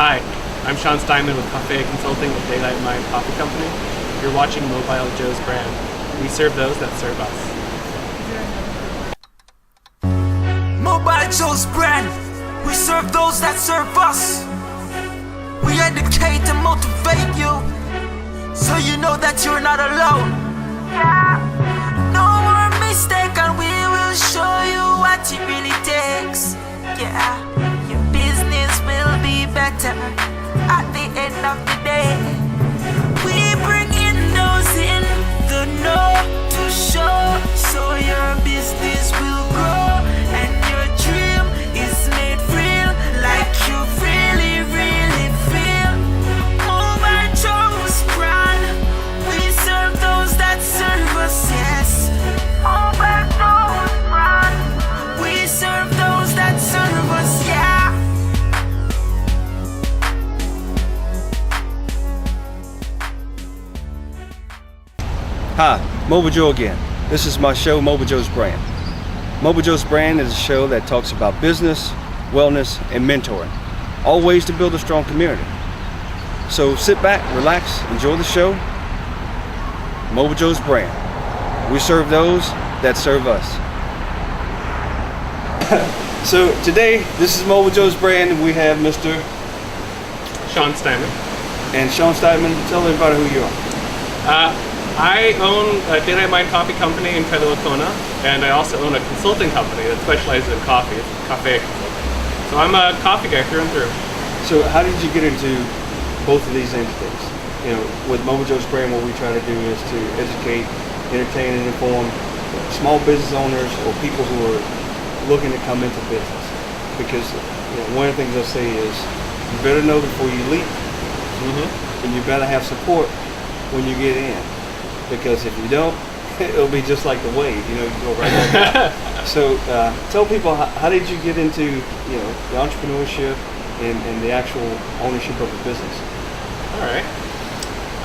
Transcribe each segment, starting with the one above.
Hi, I'm Shawn Steiman with Coffea Consulting with Daylight Mind Coffee Company. You're watching Mobile Joe's brand. We serve those that serve us. Mobile Joe's brand. We serve those that serve us. We educate and motivate you, so you know that you're not alone. No more mistake, and we will show you what it really takes. Your business will be better at the end of the day. We bring in those in the know to show, so your business will grow and your dream is made real, like you really, really feel. Mobile Joe's brand. We serve those that serve us, yes. Mobile Joe's brand. We serve those that serve us, yeah. Hi, Mobile Joe again. This is my show, Mobile Joe's Brand. Mobile Joe's Brand is a show that talks about business, wellness, and mentoring, all ways to build a strong community. So sit back, relax, enjoy the show. Mobile Joe's Brand. We serve those that serve us. So today, this is Mobile Joe's Brand, and we have Mr. Shawn Steiman. and Shawn Steiman. Tell everybody who you are. I own a Daylight Mind Coffee Company in Kailua Kona, and I also own a consulting company that specializes in coffee. It's Coffea Consulting. So I'm a coffee guy through and through. So how did you get into both of these entities? You know, with Mobile Joe's Brand, what we try to do is to educate, entertain, and inform small business owners or people who are looking to come into business. Because one of the things I say is, you better know before you leap, and you better have support when you get in. Because if you don't, it'll be just like the wave. You go right back out. So tell people, how did you get into the entrepreneurship and the actual ownership of a business? All right.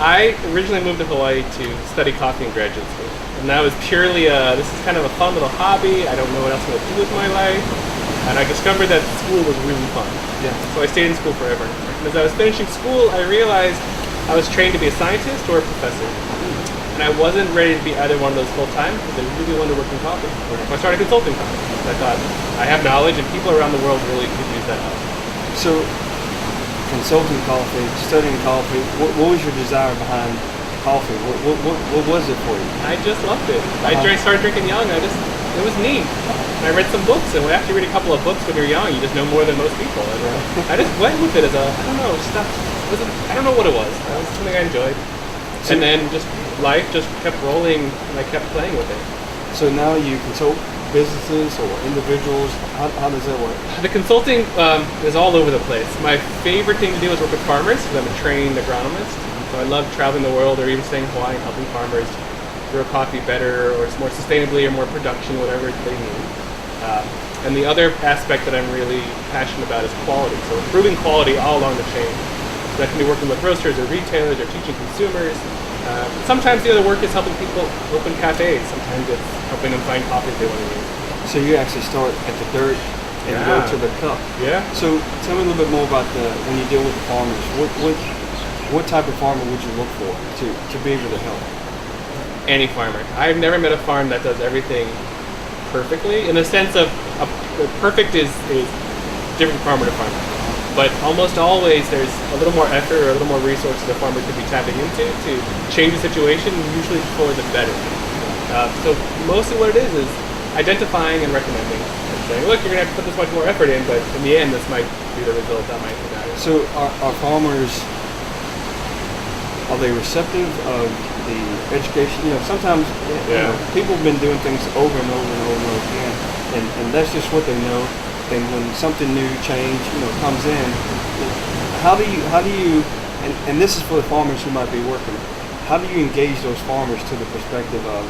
I originally moved to Hawaii to study coffee in graduate school. And that was purely, this is kind of a fun little hobby. I don't know what else I'm going to do with my life. And I discovered that school was really fun. Yeah. So I stayed in school forever. And as I was finishing school, I realized I was trained to be a scientist or a professor. And I wasn't ready to be either one of those full time because I really wanted to work in coffee. So I started consulting coffee. I thought, I have knowledge and people around the world really could use that help. So, consulting coffee, studying coffee, what was your desire behind coffee? What was it for you? I just loved it. I started drinking young. It was neat. And I read some books, and after you read a couple of books when you're young, you just know more than most people. And I just went with it as I don't know what it was. It was something I enjoyed. And then life just kept rolling, and I kept playing with it. So now you consult businesses or individuals. How does that work? The consulting is all over the place. My favorite thing to do is work with farmers because I'm a trained agronomist. So I love traveling the world or even staying in Hawaii and helping farmers grow coffee better or more sustainably or more production, whatever they need. And the other aspect that I'm really passionate about is quality. So improving quality all along the chain. So that can be working with roasters or retailers or teaching consumers. Sometimes the other work is helping people open cafes. Sometimes it's helping them find coffees they want to use. So you actually start at the dirt and go to the cup. Yeah. So tell me a little bit more about when you deal with the farmers. What type of farmer would you look for to be able to help? Any farmer. I've never met a farm that does everything perfectly. In the sense of perfect is different farmer to farmer. But almost always there's a little more effort or a little more resources the farmer could be tapping into to change the situation, usually for the better. So mostly what it is identifying and recommending and saying, look, you're going to have to put this much more effort in, but in the end, this might be the result that might be better. So are farmers, are they receptive of the education? Sometimes people have been doing things over and over and over and over again, and that's just what they know. And when something new, change, comes in, how do you, and this is for the farmers who might be working, how do you engage those farmers to the perspective of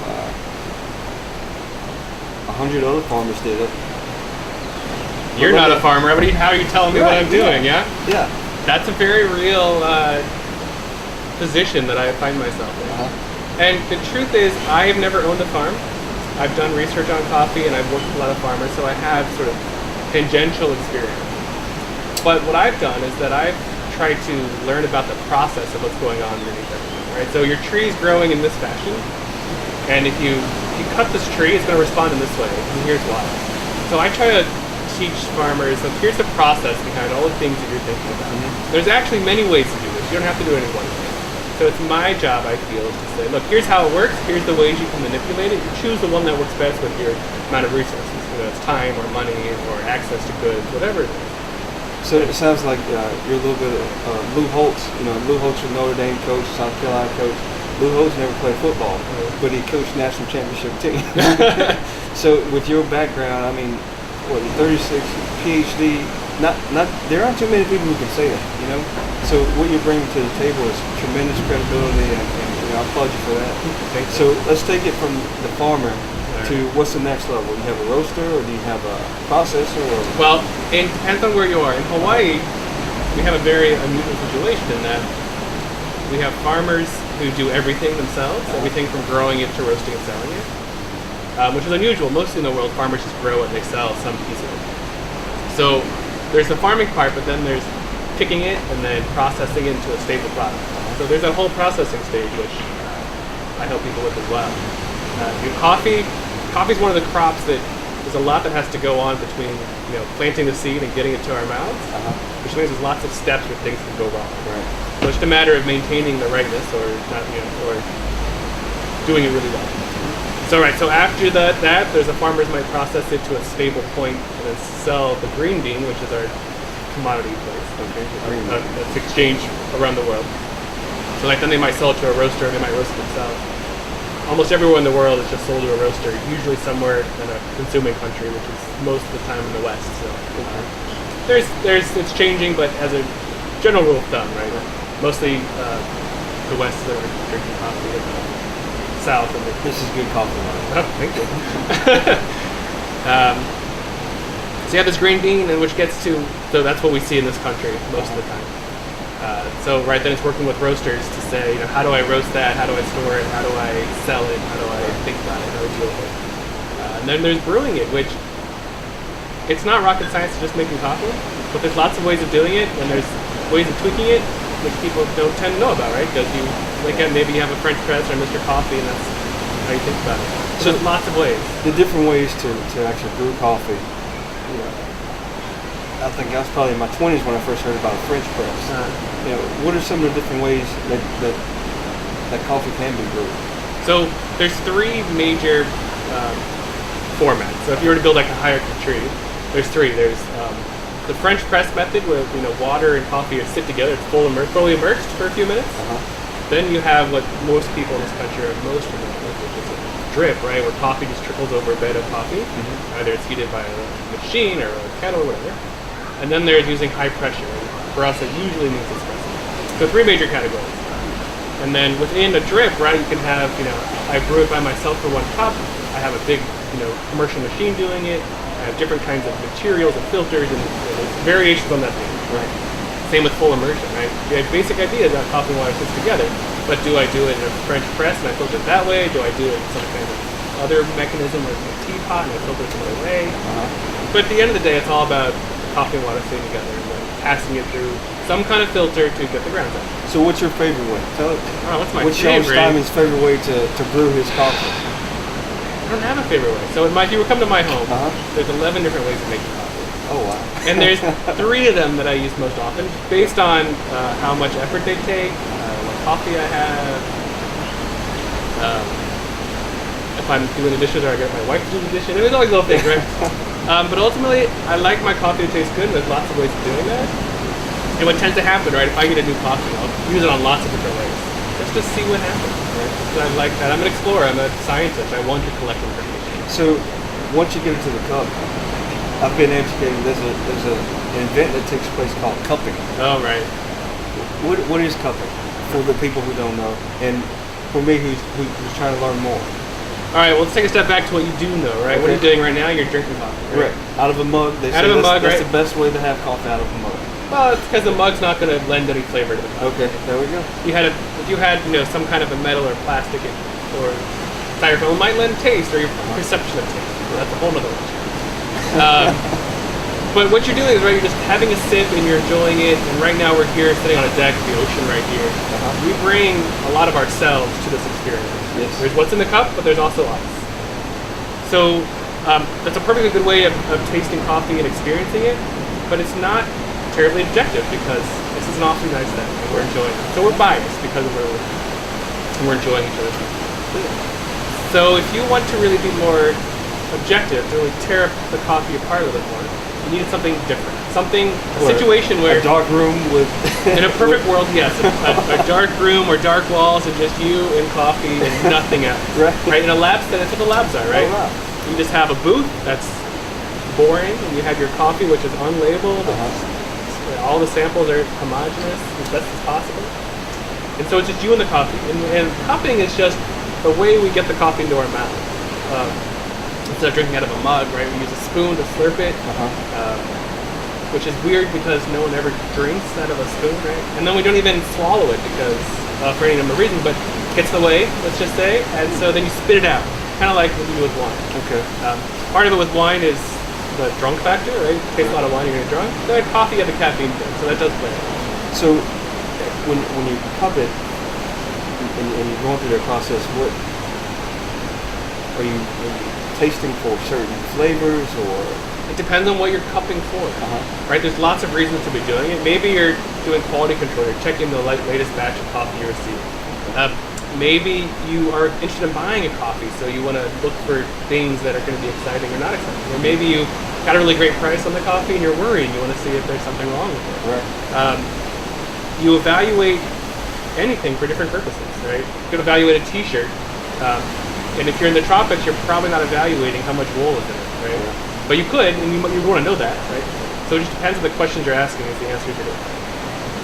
100 other farmers did it? You're not a farmer, but how are you telling me what I'm doing, yeah? Yeah. That's a very real position that I find myself in. And the truth is, I have never owned a farm. I've done research on coffee, and I've worked with a lot of farmers, so I have sort of tangential experience. But what I've done is that I've try to learn about the process of what's going on underneath everything, right? So your tree is growing in this fashion, and if you cut this tree, it's going to respond in this way, and here's why. So I try to teach farmers, like, here's the process behind all the things that you're thinking about. There's actually many ways to do this. You don't have to do it in one way. So it's my job, I feel, is to say, look, here's how it works, here's the ways you can manipulate it. You choose the one that works best with your amount of resources. It's time or money or access to goods, whatever it is. So it sounds like you're a little bit of Lou Holtz. Lou Holtz was Notre Dame coach, South Carolina coach. Lou Holtz never played football, but he coached national championship team. So with your background, I mean, what, 36 PhD? Not. There aren't too many people who can say that. So what you're bringing to the table is tremendous credibility, and I applaud you for that. Thank you. So let's take it from the farmer to what's the next level? You have a roaster, or do you have a processor? Or? Well, it depends on where you are. In Hawaii, we have a very unusual situation in that we have farmers who do everything themselves, everything from growing it to roasting and selling it, which is unusual. Mostly in the world, farmers just grow it, they sell some piece of it. So there's the farming part, but then there's picking it and then processing it into a stable product. So there's a whole processing stage, which I help people with as well. Coffee's one of the crops that there's a lot that has to go on between planting the seed and getting it to our mouths, which means there's lots of steps where things can go wrong. Right. So it's just a matter of maintaining the rightness or not, or doing it really well. So after that, there's the farmers might process it to a stable point and then sell the green bean, which is our commodity place. Okay. That's exchange around the world. So then they might sell it to a roaster and they might roast it themselves. Almost everywhere in the world is just sold to a roaster, usually somewhere in a consuming country, which is most of the time in the West. So it's changing, but as a general rule of thumb, right? Mostly the West are drinking coffee, and the South. And this is good coffee. Oh, thank you. So you have this green bean, and so that's what we see in this country most of the time. Then it's working with roasters to say, how do I roast that? How do I store it? How do I sell it? How do I think about it? How do I deal with it? And then there's brewing it, which it's not rocket science to just making coffee, but there's lots of ways of doing it, and there's ways of tweaking it, which people don't tend to know about, right? Because maybe you have a French press or Mr. Coffee, and that's how you think about it. So there's lots of ways. The different ways to actually brew coffee. I think I was probably in my 20s when I first heard about a French press. What are some of the different ways that coffee can be brewed? So there's three major formats. So if you were to build like a hierarchy tree, there's three. There's the French press method, where water and coffee are sit together. It's fully immersed for a few minutes. Then you have what most people in this country are most familiar with, which is a drip, right, where coffee just trickles over a bed of coffee. Either it's heated by a machine or a kettle or whatever. And then there's using high pressure. For us, it usually means espresso. So three major categories. And then within a drip, right, you can have, I brew it by myself for 1 cup. I have a big, commercial machine doing it. I have different kinds of materials and filters and variations on that thing. Right. Same with full immersion, right? The basic idea is that coffee and water sits together. But do I do it in a French press and I filter it that way? Do I do it in some kind of other mechanism like a teapot and I filter it some other way? But at the end of the day, it's all about coffee and water sitting together and then passing it through some kind of filter to get the grounds out. So what's your favorite way? Tell it. What's my what's Shawn favorite? Steiman's favorite way to brew his coffee? I don't have a favorite way. So if you come to my home, there's 11 different ways of making coffee. Oh, wow. And there's 3 of them that I use most often, based on how much effort they take, what coffee I have, if I'm doing the dishes or I get my wife to do the dishes. There's always little things, right? But ultimately, I like my coffee to taste good, and there's lots of ways of doing that. And what tends to happen, right, if I get a new coffee, I'll use it on lots of different ways, just to see what happens, right? So I like that. I'm an explorer. I'm a scientist. I want to collect information. So once you get into the cup, I've been educated. There's an event that takes place called cupping. Oh, right. What is cupping for the people who don't know, and for me who's trying to learn more? All right, well, let's take a step back to what you do know, right? What are you doing right now? You're drinking coffee, right? Out of a mug. That's right? the best way to have coffee out of a mug. Well, it's because the mug's not going to lend any flavor to the coffee. Okay, there we go. If you had some kind of a metal or plastic or styrofoam, it might lend taste or your perception of taste. That's a whole other one. But what you're doing is, right, you're just having a sip and you're enjoying it. And right now we're here sitting on a deck, the ocean right here. We bring a lot of ourselves to this experience. Yes. There's what's in the cup, but there's also us. So that's a perfectly good way of tasting coffee and experiencing it. But it's not terribly objective because this is an awfully nice thing and we're enjoying it. So we're biased because of where we're enjoying each other's food. So if you want to really be more objective, to really tear the coffee apart a little bit more, you needed something different. A situation where... A dark room with... in a perfect world, yes. A dark room or dark walls and just you and coffee and nothing else. Right? In a lab setting, that's what the labs are, right? Oh, wow. You just have a booth that's boring, and you have your coffee, which is unlabeled. All the samples are homogeneous as best as possible. And so it's just you and the coffee. And cupping is just the way we get the coffee into our mouth. Instead of drinking out of a mug, right? We use a spoon to slurp it, which is weird because no one ever drinks out of a spoon, right? And then we don't even swallow it because, for any number of reasons, but it gets in the way, let's just say, and so then you spit it out, kind of like what you do with wine. Okay. Part of it with wine is the drunk factor, right? You taste a lot of wine, you're gonna get drunk. Then coffee, you have the caffeine thing, so that does play. So when you cup it and you're going through that process, what are you tasting for certain flavors, or it depends on what you're cupping for, right? There's lots of reasons to be doing it. Maybe you're doing quality control, you're checking the latest batch of coffee you receive. Maybe you are interested in buying a coffee, so you want to look for things that are going to be exciting or not exciting. Or maybe you got a really great price on the coffee and you're worried, you want to see if there's something wrong with it. Right. You evaluate anything for different purposes, right? You could evaluate a t-shirt. And if you're in the tropics, you're probably not evaluating how much wool is in it, right? Yeah. But you could, and you want to know that, right? So it just depends on the questions you're asking is the answers you're getting.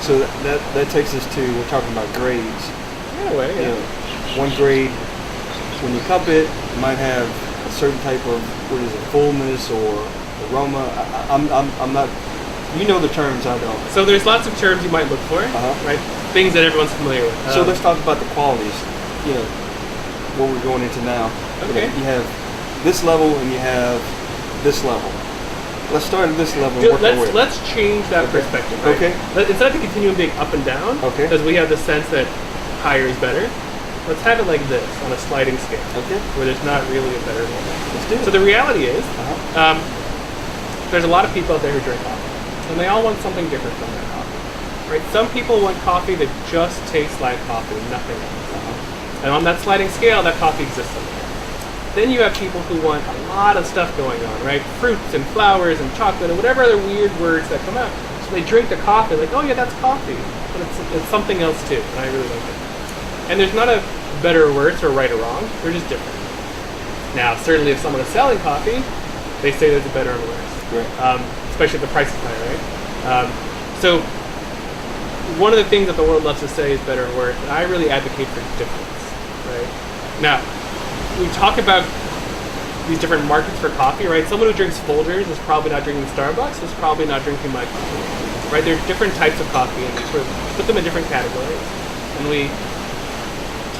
So that takes us to, we're talking about grades. In a way, yeah. You know, one grade, when you cup it, it might have a certain type of, what is it, fullness or aroma. I'm not, you know the terms, I don't. So there's lots of terms you might look for, right? Things that everyone's familiar with. So let's talk about the qualities. You know, what we're going into now. Okay. You have this level and you have this level. Let's start at this level and work our way. Let's change that perspective, right? Okay. Instead of the continuum being up and down, because we have the sense that higher is better, let's have it like this, on a sliding scale, where there's not really a better one. Let's do it. So the reality is, there's a lot of people out there who drink coffee, and they all want something different from their coffee, right? Some people want coffee that just tastes like coffee, nothing else. And on that sliding scale, that coffee exists somewhere. Then you have people who want a lot of stuff going on, right? Fruits and flowers and chocolate and whatever other weird words that come out. So they drink the coffee, like, oh yeah, that's coffee, but it's something else too, and I really like it. And there's not a better or worse or right or wrong, they're just different. Now, certainly if someone is selling coffee, they say there's a better and worse, especially if the price is high, right? So one of the things that the world loves to say is better and worse, and I really advocate for difference, right? Now, we talk about these different markets for coffee, right? Someone who drinks Folgers is probably not drinking Starbucks, is probably not drinking my coffee, right? There are different types of coffee, and we sort of put them in different categories, and we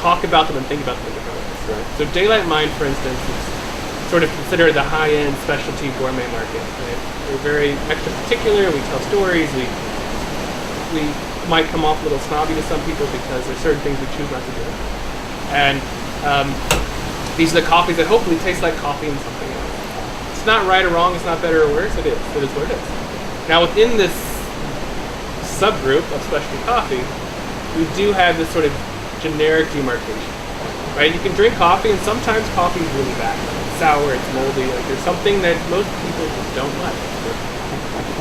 talk about them and think about them in different ways. Right? So Daylight Mind, for instance, is sort of considered the high-end specialty gourmet market. Right? We're very extra particular. We tell stories. We might come off a little snobby to some people because there's certain things we choose not to do. And these are the coffees that hopefully taste like coffee and something else. It's not right or wrong. It's not better or worse. It is. It is what it is. Now, within this subgroup of specialty coffee, we do have this sort of generic demarcation, right? You can drink coffee, and sometimes coffee is really bad. It's sour, it's moldy, like there's something that most people just don't like,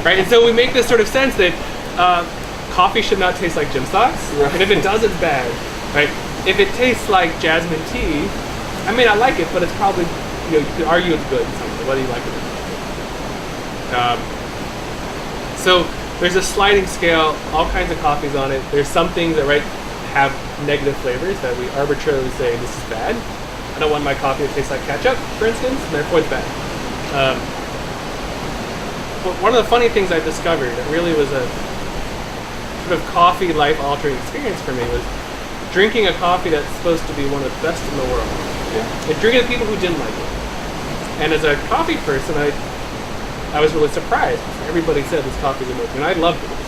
right? And so we make this sort of sense that coffee should not taste like gym socks, and if it does, it's bad, right? If it tastes like jasmine tea, I may not like it, but it's probably, you could argue it's good in some way, whether you like it or not. So there's a sliding scale, all kinds of coffees on it. There's some things that, right, have negative flavors that we arbitrarily say this is bad. I don't want my coffee to taste like ketchup, for instance, and therefore it's bad. But one of the funny things I've discovered that really was a sort of coffee life-altering experience for me was drinking a coffee that's supposed to be one of the best in the world. And drinking it with people who didn't like it. And as a coffee person, I was really surprised. everybody said this coffee is amazing, and I loved it. It was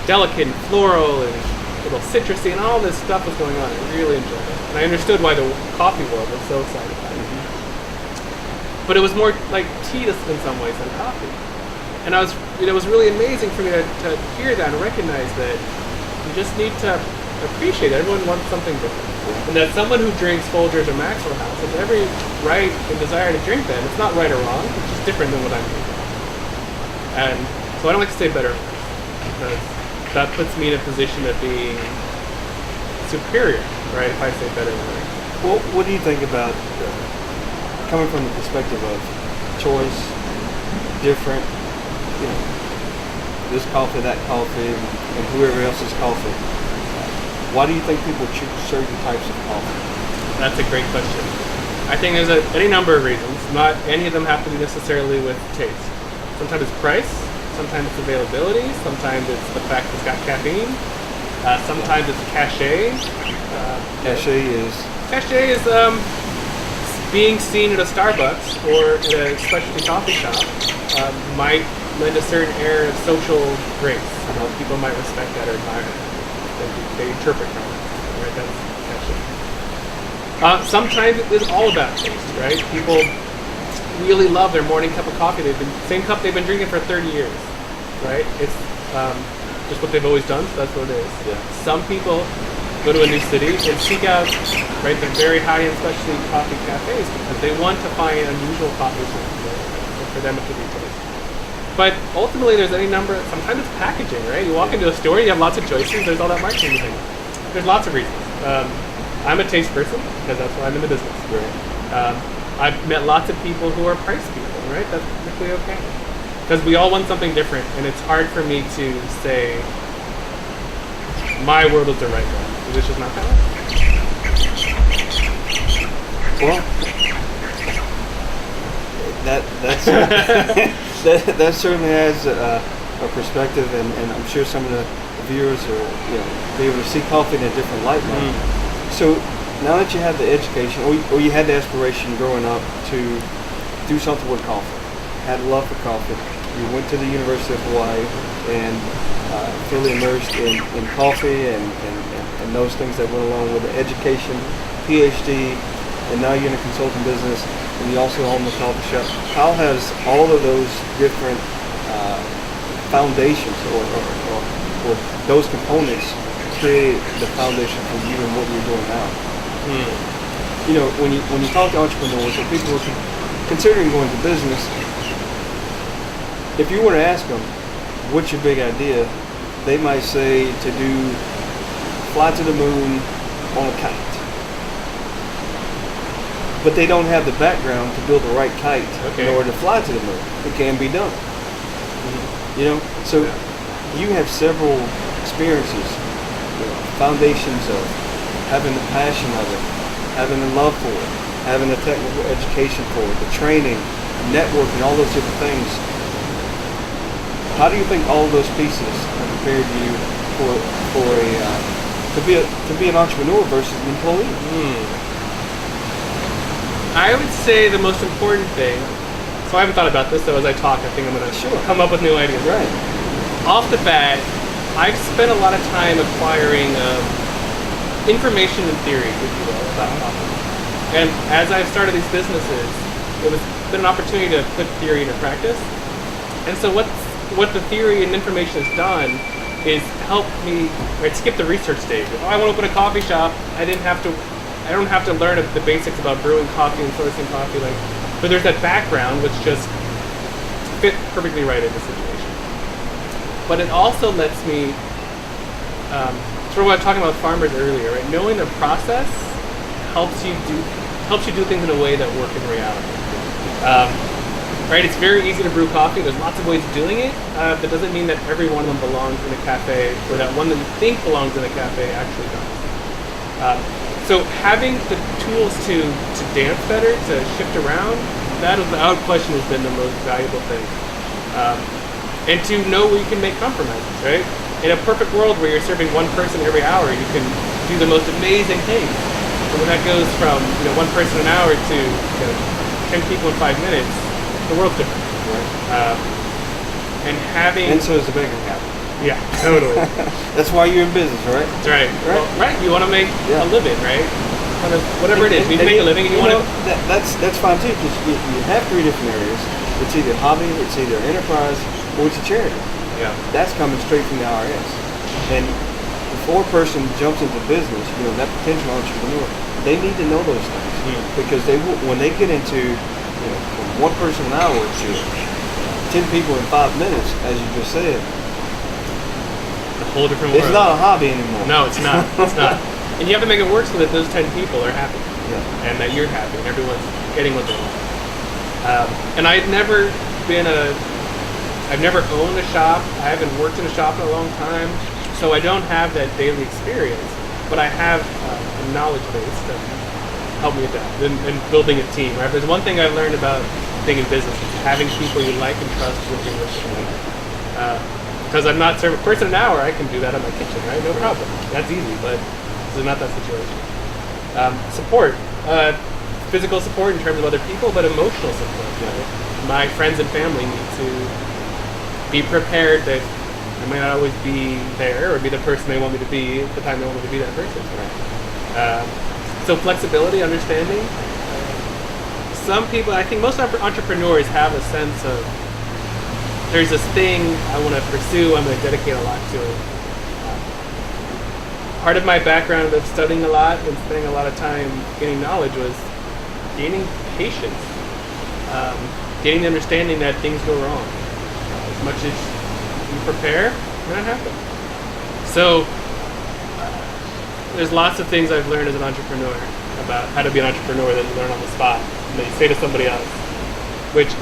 delicate and floral and a little citrusy, and all this stuff was going on. I really enjoyed it, and I understood why the coffee world was so excited about it. But it was more like tea in some ways than coffee, and it was really amazing for me to hear that and recognize that you just need to appreciate it. Everyone wants something different. And that someone who drinks Folgers or Maxwell House has every right and desire to drink them. It's not right or wrong, it's just different than what I'm doing. And so I don't like to say better or worse, because that puts me in a position of being superior, right, if I say better or worse. Well, what do you think about coming from the perspective of choice, different, this coffee, that coffee, and whoever else's coffee? Why do you think people choose certain types of coffee? That's a great question. I think there's any number of reasons. Not any of them have to be necessarily with taste. Sometimes it's price, sometimes it's availability, sometimes it's the fact that it's got caffeine, sometimes it's cachet. Cachet is being seen at a Starbucks or at a specialty coffee shop might lend a certain air of social grace. People might respect that or admire it. They interpret from it, right? That's cachet. Sometimes it's all about taste, right? People really love their morning cup of coffee. Same cup they've been drinking for 30 years, right? It's just what they've always done, so that's what it is. Yeah. Some people go to a new city and seek out, right, the very high-end specialty coffee cafes because they want to find unusual coffees for them it could be taste. But ultimately, there's any number. Sometimes it's packaging, right? You walk into a store, you have lots of choices. There's all that marketing behind it. There's lots of reasons. I'm a taste person because that's why I'm in the business. Right. I've met lots of people who are price people, right? That's perfectly okay. Because we all want something different, and it's hard for me to say my world is the right one. Because it's just not that way. Well, that certainly has a perspective, and I'm sure some of the viewers are be able to see coffee in a different light now. So now that you have the education, or you had the aspiration growing up to do something with coffee, had a love for coffee, you went to the University of Hawaii and fully immersed in coffee and those things that went along with the education, PhD, and now you're in a consulting business, and you also own the coffee shop. How has all of those different foundations or those components created the foundation for you and what you're doing now? When you talk to entrepreneurs or people who are considering going to business, if you were to ask them, what's your big idea? They might say to fly to the moon on a kite. But they don't have the background to build the right kite in order to fly to the moon. It can be done. So you have several experiences, foundations of having the passion of it, having the love for it, having the technical education for it, the training, networking, all those different things. How do you think all of those pieces have prepared you to be an entrepreneur versus an employee? I would say the most important thing, so I haven't thought about this, so as I talk, I think I'm going to come up with new ideas. Right. Off the bat, I've spent a lot of time acquiring information and theory, if you will, about coffee. And as I've started these businesses, it's been an opportunity to put theory into practice. And so what the theory and information has done is help me skip the research stage. If I want to open a coffee shop, I don't have to learn the basics about brewing coffee and sourcing coffee, but there's that background which just fit perfectly right in the situation. But it also lets me, sort of what I was talking about with farmers earlier, right? Knowing the process helps you do things in a way that work in reality. Right? It's very easy to brew coffee. There's lots of ways of doing it. That doesn't mean that every one of them belongs in a cafe, or that one that you think belongs in a cafe actually does. So having the tools to dance better, to shift around, that without question has been the most valuable thing. And to know where you can make compromises, right? In a perfect world where you're serving one person every hour, you can do the most amazing things. And when that goes from one person an hour to 10 people in 5 minutes, the world's different. Right? And having... And so is the bank account. Yeah, totally. That's why you're in business, right? That's right. Well, right, you want to make a living, right? Kind of whatever it is. You make a living and you want to... That's fine too, because you have three different areas. It's either hobby, it's either enterprise, or it's a charity. Yeah. That's coming straight from the IRS. And before a person jumps into business, that potential entrepreneur, they need to know those things. Because when they get into, from one person an hour to 10 people in 5 minutes, as you just said, a whole different world. It's not a hobby anymore. No, it's not. It's not. And you have to make it work so that those 10 people are happy. Yeah. And that you're happy and everyone's getting what they want. And I've never owned a shop. I haven't worked in a shop in a long time. So I don't have that daily experience. But I have a knowledge base to help me adapt and building a team. Right? If there's one thing I've learned about being in business, is having people you like and trust working with you. Because I'm not serving a person an hour, I can do that in my kitchen, right? No problem. That's easy, but this is not that situation. Support. Physical support in terms of other people, but emotional support. Right? My friends and family need to be prepared that I may not always be there or be the person they want me to be at the time they want me to be that person. Right? So flexibility, understanding. Some people, I think most entrepreneurs have a sense of there's this thing I want to pursue, I'm going to dedicate a lot to it. Part of my background of studying a lot and spending a lot of time gaining knowledge was gaining patience, gaining the understanding that things go wrong. As much as you prepare, it might happen. So there's lots of things I've learned as an entrepreneur about how to be an entrepreneur that you learn on the spot, and that you say to somebody else, which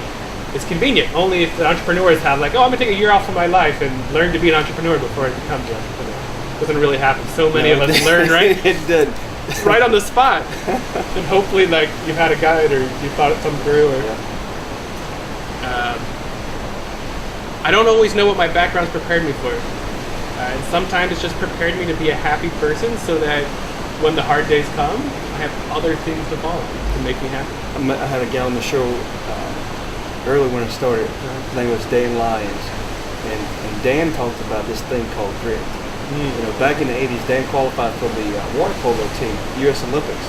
is convenient. Only if the entrepreneurs have I'm going to take a year off of my life and learn to be an entrepreneur before I become an entrepreneur. It doesn't really happen. So many of us learn, right? It did. Right on the spot. And hopefully you've had a guide or you thought it come through. Or, I don't always know what my background's prepared me for. And sometimes it's just prepared me to be a happy person so that when the hard days come, I have other things to follow to make me happy. I had a guy on the show early when I started. His name was Dan Lyons. And Dan talked about this thing called grit. Back in the 80s, Dan qualified for the water polo team, U.S. Olympics.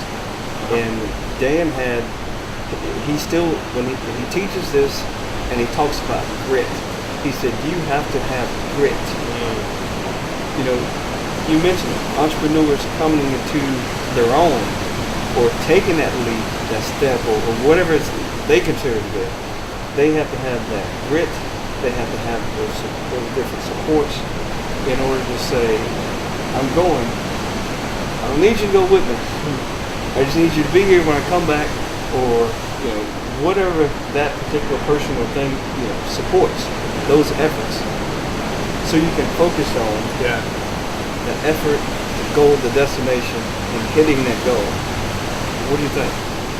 And Dan when he teaches this and he talks about grit, he said, you have to have grit. You mentioned entrepreneurs coming into their own or taking that leap, that step, or whatever they consider to be. They have to have that grit. They have to have those different supports in order to say, I'm going. I don't need you to go with me. I just need you to be here when I come back, or whatever that particular person or thing supports those efforts, so you can focus on the effort, the goal, the destination, and hitting that goal. What do you think?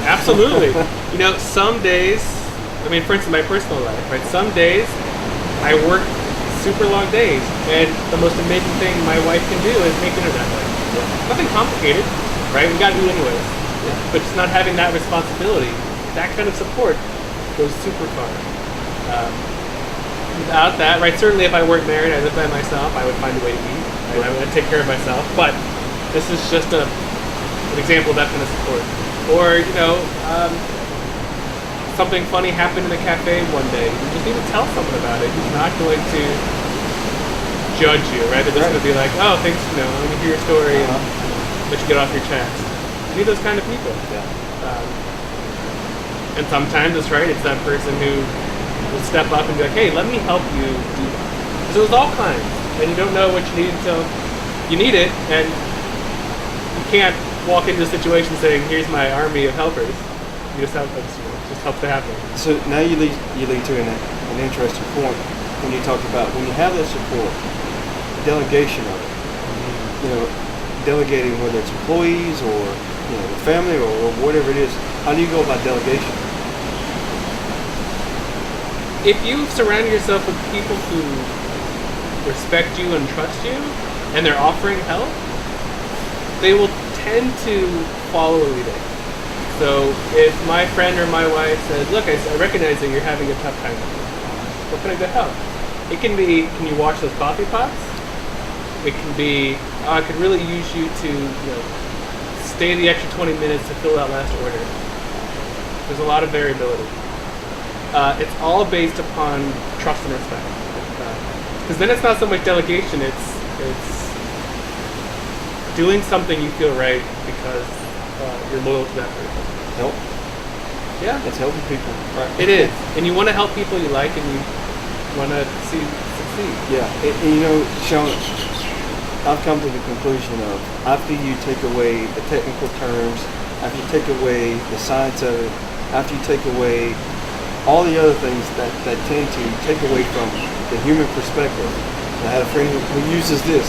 Absolutely. Some days, for instance, my personal life, right? Some days I work super long days, and the most amazing thing my wife can do is make dinner that way. Nothing complicated, right? We got to do it anyways. But just not having that responsibility, that kind of support goes super far. Without that, right? Certainly, if I weren't married, I lived by myself, I would find a way to eat. Right? I would take care of myself. But this is just an example of that kind of support. Or something funny happened in a cafe one day. You just need to tell someone about it. He's not going to judge you, right? They're just going to be like, oh, thanks, let me hear your story and let you get off your chest. You need those kind of people. And sometimes it's right, it's that person who will step up and be like, hey, let me help you do that. So it's all kinds. And you don't know what you need until you need it, and you can't walk into a situation saying, here's my army of helpers. You just help them. Just help to happen. So now you lead to an interesting point when you talk about when you have that support, delegation of it. Delegating whether it's employees or family or whatever it is. How do you go about delegation? If you surround yourself with people who respect you and trust you, and they're offering help, they will tend to follow a leader. So if my friend or my wife says, look, I recognize that you're having a tough time. What can I do to help? It can be, can you wash those coffee pots? It can be, I could really use you to, stay the extra 20 minutes to fill that last order. There's a lot of variability. It's all based upon trust and respect. Because then it's not so much delegation, it's doing something you feel right because you're loyal to that person. Help. Yeah. It's helping people. Right. It is. And you want to help people you like and you want to see succeed. Yeah. And Shawn, I've come to the conclusion of after you take away the technical terms, after you take away the science of it, after you take away all the other things that tend to take away from the human perspective. And I had a friend who uses this,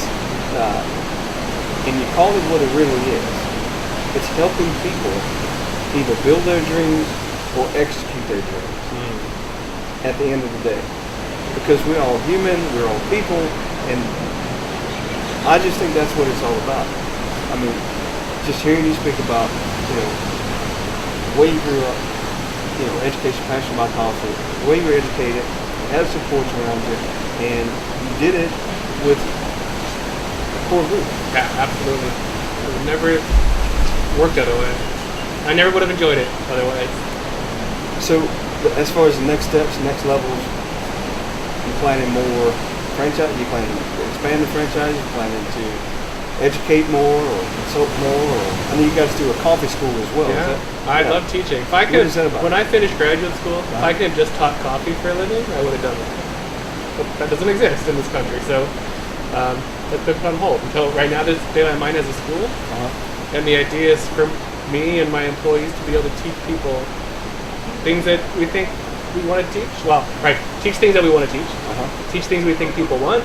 and you call it what it really is. It's helping people either build their dreams or execute their dreams at the end of the day. Because we're all human, we're all people, and I just think that's what it's all about. I mean, just hearing you speak about, the way you grew up, education, passion about coffee, the way you were educated, you had support around you, and you did it with a core group. Yeah, absolutely. I would never worked otherwise. I never would have enjoyed it otherwise. So, as far as the next steps, next levels, you planning more franchise? You planning to expand the franchise? You planning to educate more or consult more? Or I know you guys do a coffee school as well. Yeah, I love teaching. If I could, What is that about? when I finished graduate school, if I could have just taught coffee for a living, I would have done it. But that doesn't exist in this country, so that's been put on hold until right now. There's Daylight Mine as a school, and the idea is for me and my employees to be able to teach people things that we think we want to teach. Well, right, teach things that we want to teach, teach things we think people want,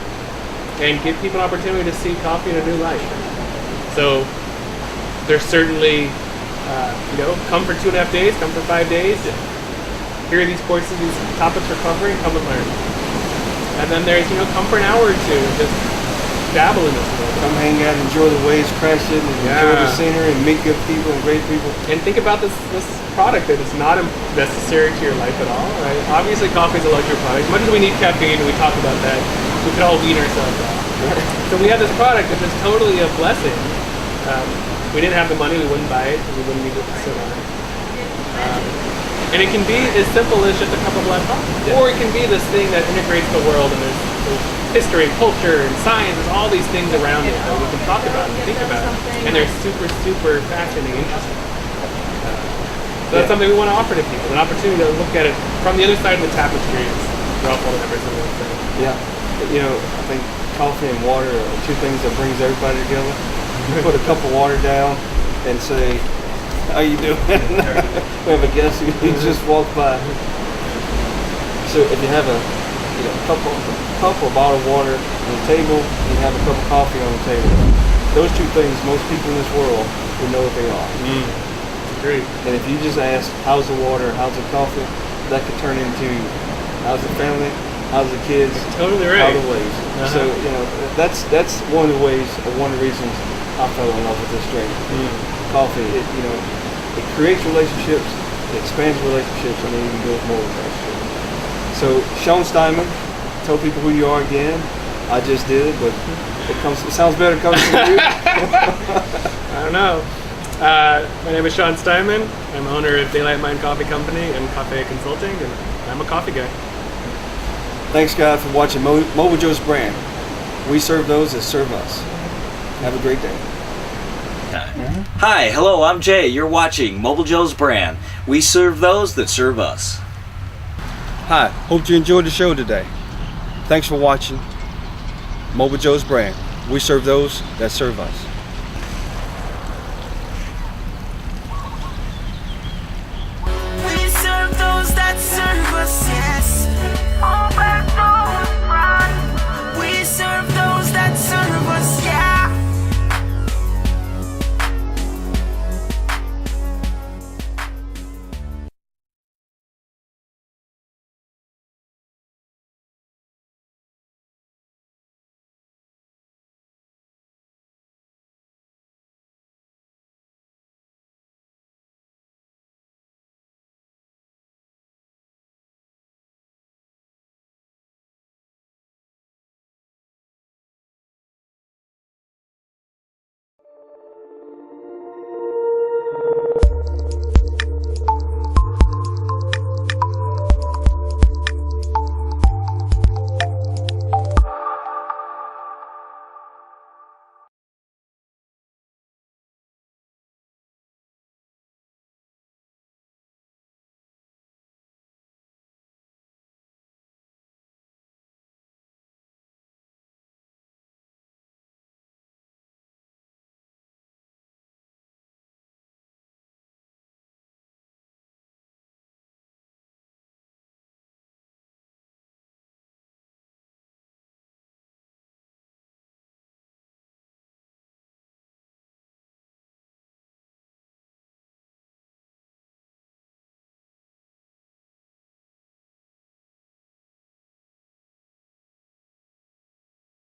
and give people an opportunity to see coffee in a new light. So there's certainly, come for 2.5 days, come for 5 days. Here are these courses, these topics we're covering, come and learn. And then there's, come for an hour or two, and just dabble in this world. Come hang out, enjoy the waves crashing, and enjoy the scenery, and meet good people and great people. And think about this product that is not necessary to your life at all. Right? Obviously, coffee is a luxury product. As much as we need caffeine, and we talk about that, we could all wean ourselves off. So we have this product that's just totally a blessing. We didn't have the money, we wouldn't buy it, we wouldn't need it to sit on it. And it can be as simple as just a cup of black coffee. Or it can be this thing that integrates the world, and there's history and culture and science, there's all these things around it that we can talk about and think about. And they're super, super fascinating and interesting. So that's something we want to offer to people, an opportunity to look at it from the other side of the tapestry, as Ralph Waldo Emerson would say. Yeah. I think coffee and water are two things that brings everybody together. You put a cup of water down and say, how you doing? We have a guest who just walked by. So if you have a cup or bottle of water on the table, and you have a cup of coffee on the table, those two things, most people in this world will know what they are. Great. And if you just ask, how's the water, how's the coffee, that could turn into, how's the family, how's the kids, totally right. How the waves. So, that's one of the ways, or one of the reasons I fell in love with this drink. Coffee, it creates relationships, it expands relationships, and then you can build more relationships. So, Shawn Steiman, tell people who you are again. I just did, but it sounds better coming from you. I don't know. My name is Shawn Steiman. I'm owner of Daylight Mine Coffee Company and Coffea Consulting, and I'm a coffee guy. Thanks, guys, for watching Mobile Joe's Brand. We serve those that serve us. Have a great day. Hi, hello, I'm Jay. You're watching Mobile Joe's Brand. We serve those that serve us. Hi, hope you enjoyed the show today. Thanks for watching Mobile Joe's Brand. We serve those that serve us.